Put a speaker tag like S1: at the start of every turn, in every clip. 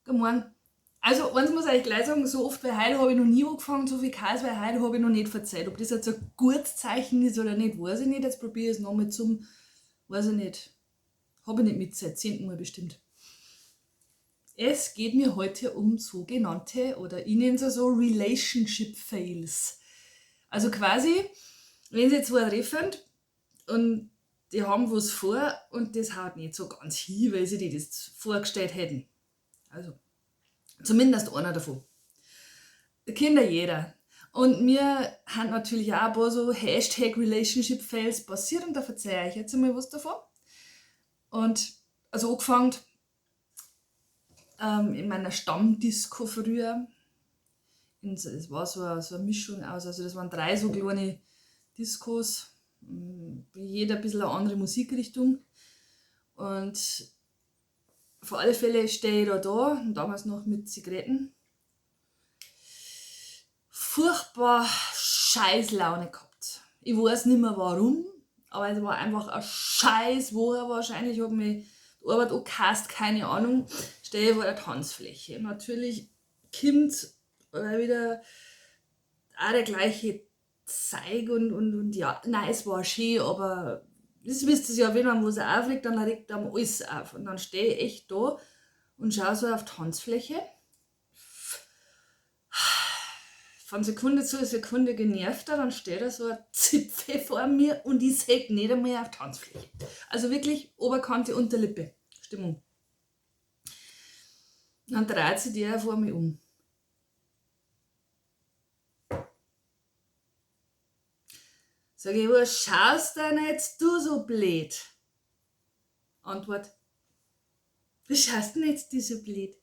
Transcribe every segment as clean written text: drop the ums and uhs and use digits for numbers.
S1: Guten Morgen. Also, eins muss ich euch gleich sagen, so oft wie heute habe ich noch nie angefangen, so viel Chaos wie heute habe ich noch nicht verzeiht. Ob das jetzt ein gutes Zeichen ist oder nicht, weiß ich nicht. Jetzt probiere ich es nochmal zum, weiß ich nicht, habe ich nicht mit, seit 10. Mal bestimmt. Es geht mir heute um sogenannte, oder ich nenne es so, Relationship Fails. Also quasi, wenn sie zwei treffen und die haben was vor und das haut nicht so ganz hin, weil sie die das vorgestellt hätten. Also zumindest einer davon. Kennt ja jeder. Und mir haben natürlich auch ein paar so Hashtag Relationship Fails passiert und da verzeihe ich jetzt einmal was davon. Und also angefangen in meiner Stammdisco früher. Es war so eine Mischung aus, also das waren drei so kleine Discos, jeder ein bisschen eine andere Musikrichtung. Und auf alle Fälle stehe ich da, damals noch mit Zigaretten, furchtbar scheiß Laune gehabt. Ich weiß nicht mehr warum, aber es war einfach eine scheiß Woche wahrscheinlich. Ich habe mich die Arbeit angehasst, keine Ahnung. Stehe ich vor der Tanzfläche. Natürlich kommt wieder auch der gleiche Zeig und ja, nein, es war schön, aber das wisst ihr ja, wenn man was aufregt, dann regt einem alles auf. Und dann stehe ich echt da und schaue so auf die Tanzfläche, von Sekunde zu Sekunde genervter, dann steht da so ein Zipfel vor mir und ich sehe nicht einmal auf die Tanzfläche. Also wirklich Oberkante, Unterlippe. Stimmung. Dann dreht sich der vor mir um. Sag ich, was schaust denn jetzt du so blöd? Antwort, was schaust denn jetzt du so blöd?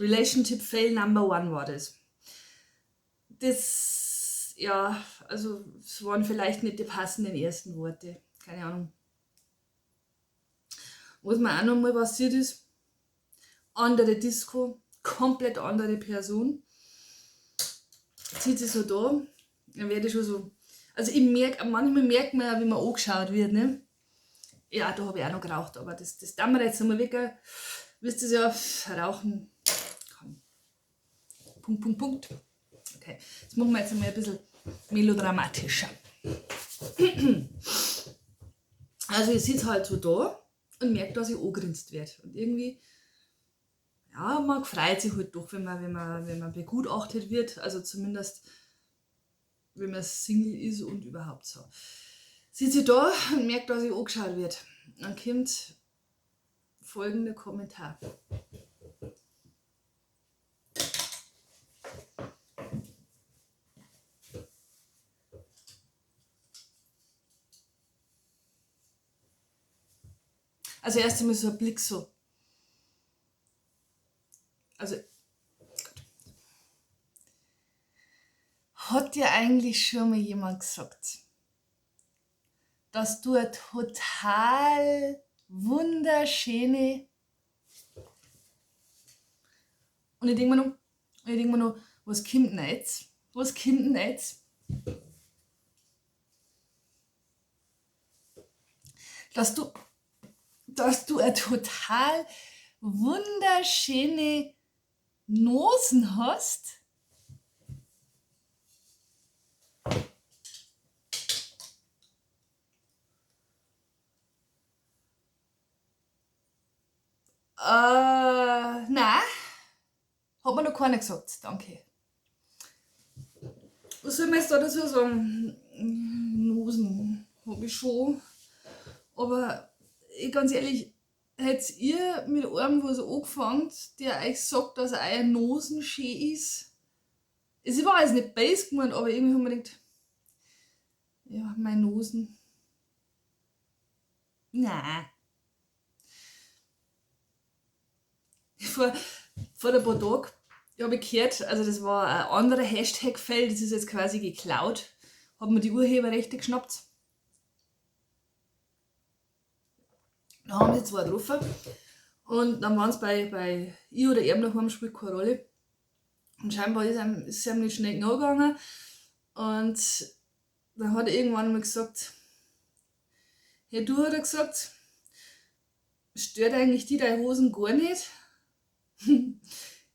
S1: Relationship Fail Number One war das. Das, ja, also es waren vielleicht nicht die passenden ersten Worte. Keine Ahnung. Was mir auch nochmal passiert ist, andere Disco, komplett andere Person, zieht sich so da, dann werde ich schon so, also ich merke, manchmal merkt man ja, wie man angeschaut wird, ne? Ja, da habe ich auch noch geraucht, aber das darf man jetzt einmal weg, wisst ihr ja, rauchen kann. Punkt, Punkt, Punkt. Okay, jetzt machen wir jetzt einmal ein bisschen melodramatischer. Also ich sitze halt so da und merke, dass ich angegrinst werde. Und irgendwie, ja, man freut sich halt doch, wenn man begutachtet wird. Also zumindest, wenn man Single ist und überhaupt so. Sitze ich da und merke, dass ich angeschaut werde. Dann kommt folgender Kommentar. Also erst einmal so ein Blick so. Also, hat dir eigentlich schon mal jemand gesagt, dass du eine total wunderschöne. Und ich denk mir noch, was kommt denn jetzt? Was kommt denn jetzt? Dass du, dass du eine total wunderschöne Nosen hast? Nein, hat mir noch keiner gesagt, danke. Was soll man jetzt da dazu sagen? Nosen habe ich schon. Aber ganz ehrlich, hättet ihr mit einem was angefangen, der euch sagt, dass euer Nosen schön ist? Es war jetzt nicht base gemeint, aber irgendwie haben wir gedacht, ja, mein Nosen. Nein. Vor, vor ein paar Tagen habe ich gehört, also das war ein anderer Hashtag-Feld, das ist jetzt quasi geklaut, haben mir die Urheberrechte geschnappt. Da haben sie zwei getroffen und dann waren es bei ich oder ihm daheim, spielt keine Rolle. Und scheinbar ist ihm nicht schnell gegangen. Und dann hat er irgendwann mal gesagt, ja, du, hat er gesagt, stört eigentlich die deine Hosen gar nicht?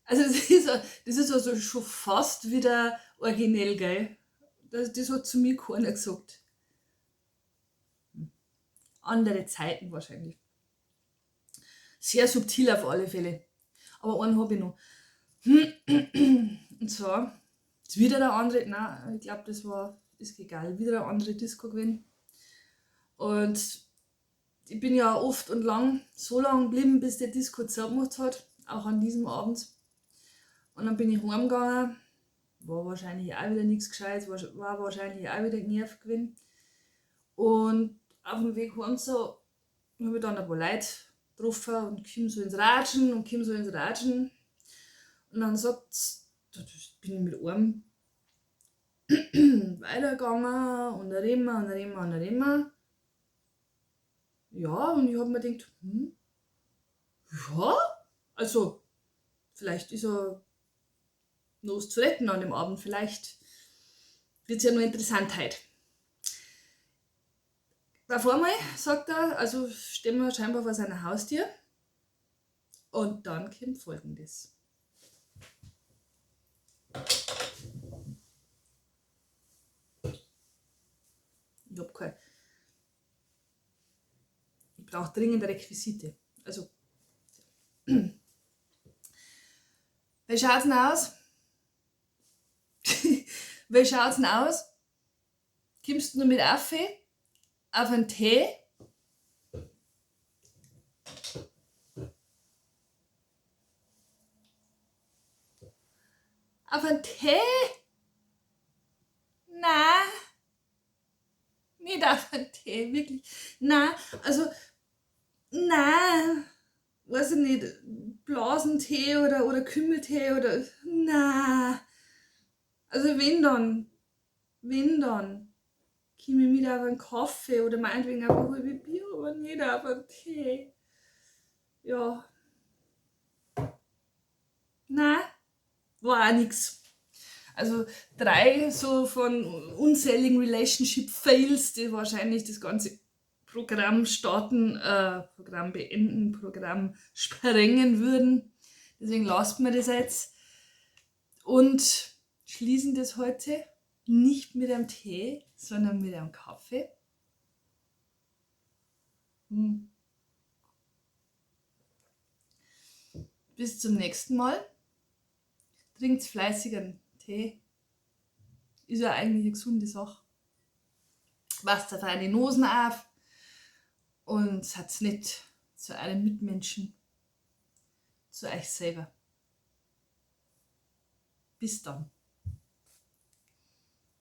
S1: Also das ist also schon fast wieder originell, gell? Das hat zu mir keiner gesagt. Andere Zeiten wahrscheinlich. Sehr subtil auf alle Fälle. Aber einen habe ich noch. Und zwar ist wieder der andere, nein, ich glaube, ist egal, wieder eine andere Disco gewesen. Und ich bin ja oft und lang so lang geblieben, bis der Disco zugemacht hat, auch an diesem Abend. Und dann bin ich heimgegangen, war wahrscheinlich auch wieder nichts Gescheites, war wahrscheinlich auch wieder genervt gewesen. Und auf dem Weg heim so habe ich dann ein paar Leute getroffen und komme so ins Ratschen und komme so ins Ratschen. Und dann bin ich mit einem weitergegangen und dann reden wir und dann reden wir und dann reden wir. Ja, und ich habe mir gedacht, ja, also vielleicht ist er noch was zu retten an dem Abend, vielleicht wird es ja nur interessant heute. Auf einmal sagt er, also stehen wir scheinbar vor seiner Haustür und dann kommt Folgendes. Ich hab keine. Ich brauche dringend Requisite. Also, wie schaut's denn aus? Wie schaut's denn aus? Kommst du nur mit Affe auf einen Tee? Auf einen Tee? Na, nicht auf einen Tee, wirklich. Na, also, na, weiß ich nicht, Blasentee oder Kümmeltee oder, na. Also wenn dann, komme ich mit auf einen Kaffee oder meinetwegen auf ein halbes Bier, aber nicht auf einen Tee. Ja, na, war auch nix. Also 3 so von unzähligen Relationship-Fails, die wahrscheinlich das ganze Programm starten, Programm beenden, Programm sprengen würden. Deswegen lassen wir das jetzt und schließen das heute nicht mit einem Tee, sondern mit einem Kaffee. Bis zum nächsten Mal. Trinkt fleißig einen Tee. Ist ja eigentlich eine gesunde Sache. Wasst auf eine Nosen auf und seid nett zu euren Mitmenschen, zu euch selber. Bis dann.